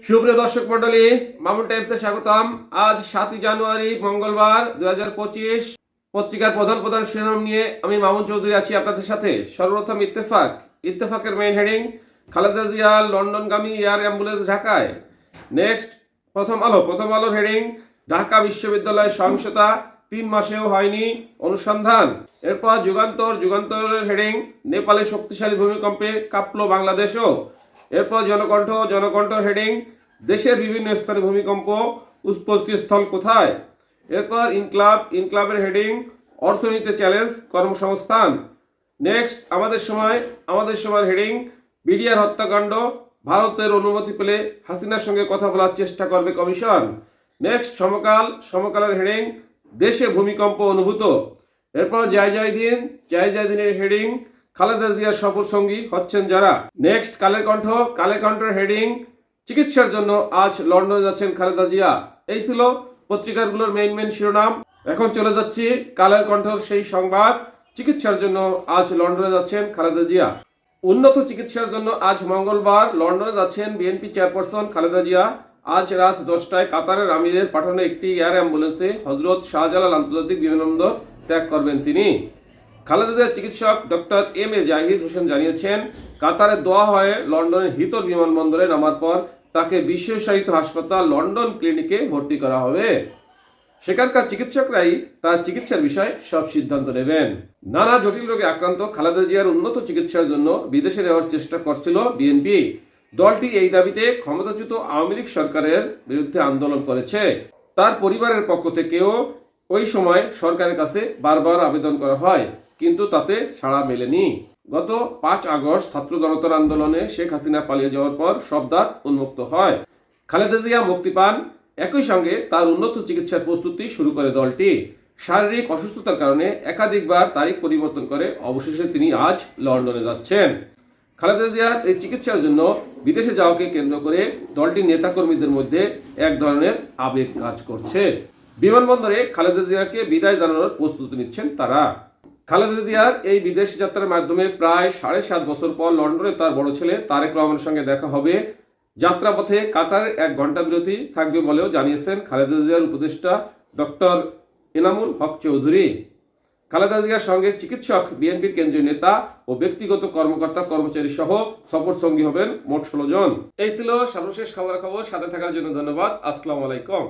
সুপ্রিয় দর্শক মন্ডলী, মামুন টাইমসে স্বাগতম। আজ 7 জানুয়ারি মঙ্গলবার 2025। পত্রিকার প্রধান প্রধান শিরোনাম নিয়ে আমি মামুন চৌধুরী আছি আপনাদের সাথে। সর্বপ্রথম ইত্তেফাকের মেইন হেডিং, খালেদা জিয়া লন্ডনগামী এয়ার অ্যাম্বুলেন্স ঢাকায়। নেক্সট প্রথম আলোর হেডিং, ঢাকা বিশ্ববিদ্যালয় সহিংসতা 3 মাসেও হয়নি অনুসন্ধান। এরপর যুগান্তরের হেডিং, নেপালে শক্তিশালী ভূমিকম্পে কাঁপল বাংলাদেশও। এরপর জনকণ্ঠ হেডিং, দেশের বিভিন্ন স্থানে ভূমিকম্প, উৎপত্তি স্থল কোথায়। এরপর ইনক্লাবের হেডিং, অর্থনীতিতে চ্যালেঞ্জ কর্মসংস্থান। নেক্সট আমাদের সময়ের হেডিং, বিডিআর হত্যাকাণ্ড, ভারতের অনুমতি পেলে হাসিনার সঙ্গে কথা বলার চেষ্টা করবে কমিশন। নেক্সট সমকালের হেডিং, দেশে ভূমিকম্প অনুভূত। এরপর জায়দিনের হেডিং, খালেদা জিয়ার শপথ সঙ্গী হচ্ছেন যারা। নেক্সট কালের কণ্ঠের হেডিং, চিকিৎসার জন্য আজ লন্ডনে যাচ্ছেন খালেদা জিয়া। এই ছিল পত্রিকাগুলোর মেইন শিরোনাম। এখন চলে যাচ্ছি কালের কণ্ঠের সেই সংবাদ, চিকিৎসার জন্য আজ লন্ডনে যাচ্ছেন খালেদা জিয়া। উন্নত চিকিৎসার জন্য আজ মঙ্গলবার লন্ডনে যাচ্ছেন বিএনপি চেয়ারপারসন খালেদা জিয়া। আজ রাত 10টায় কাতারের আমিরের পাঠানো একটি এয়ার অ্যাম্বুলেন্সে হজরত শাহজালাল আন্তর্জাতিক বিমানবন্দর ত্যাগ করবেন তিনি। খালেদা জিয়ার চিকিৎসক ডক্টর এম.এ. জাহিদ হোসেন জানিয়েছেন, কাতারে দোয়া হয়ে লন্ডনের হিথ্রো বিমানবন্দরে নামার পর তাকে বিশেষায়িত হাসপাতাল লন্ডন ক্লিনিকে ভর্তি করা হবে। সেখানকার চিকিৎসকরাই তার চিকিৎসার বিষয়ে সব সিদ্ধান্ত নেবেন। নানা জটিল রোগে আক্রান্ত খালেদা জিয়ার উন্নত চিকিৎসার জন্য বিদেশে নেওয়ার চেষ্টা করছিল বিএনপি। দলটি এই দাবিতে ক্ষমতাচ্যুত আওয়ামী লীগ সরকারের বিরুদ্ধে আন্দোলন করেছে। তার পরিবারের পক্ষ থেকেও ওই সময় সরকারের কাছে বারবার আবেদন করা হয়, কিন্তু তাতে সাড়া মেলেনি। গত 5 আগস্ট ছাত্র জনতার আন্দোলনে শেখ হাসিনা পালিয়ে যাওয়ার পর সব দ্বার উন্মুক্ত হয়। খালেদা জিয়া মুক্তি পান। একই সঙ্গে তার উন্নত চিকিৎসার প্রস্তুতি শুরু করে দলটি। শারীরিক অসুস্থতার কারণে একাধিকবার তারিখ পরিবর্তন করে অবশেষে তিনি আজ লন্ডনে যাচ্ছেন। খালেদা জিয়ার এই চিকিৎসার জন্য বিদেশে যাওয়াকে কেন্দ্র করে দলটির নেতাকর্মীদের মধ্যে এক ধরনের আবেগ কাজ করছে। বিমানবন্দরে খালেদা জিয়াকে বিদায় জানানোর প্রস্তুতি নিচ্ছেন তারা। খালেদা জিয়ার এই বিদেশ যাত্রার মাধ্যমে প্রায় 7.5 বছর পর লন্ডনে তার বড় ছেলে তারেক রহমানের সঙ্গে দেখা হবে। যাত্রাপথে কাতারের 1 ঘন্টা বিরতি থাকবে বলেও জানিয়েছেন খালেদা জিয়ার উপদেষ্টা ডক্টর এনামুল হক চৌধুরী। খালেদা জিয়ার সঙ্গে চিকিৎসক, বিএনপির কেন্দ্রীয় নেতা ও ব্যক্তিগত কর্মকর্তা কর্মচারী সহ সফর সঙ্গী হবেন মোট 16 জন। এই ছিল সর্বশেষ খবর। সাথে থাকার জন্য ধন্যবাদ। আসসালামু আলাইকুম।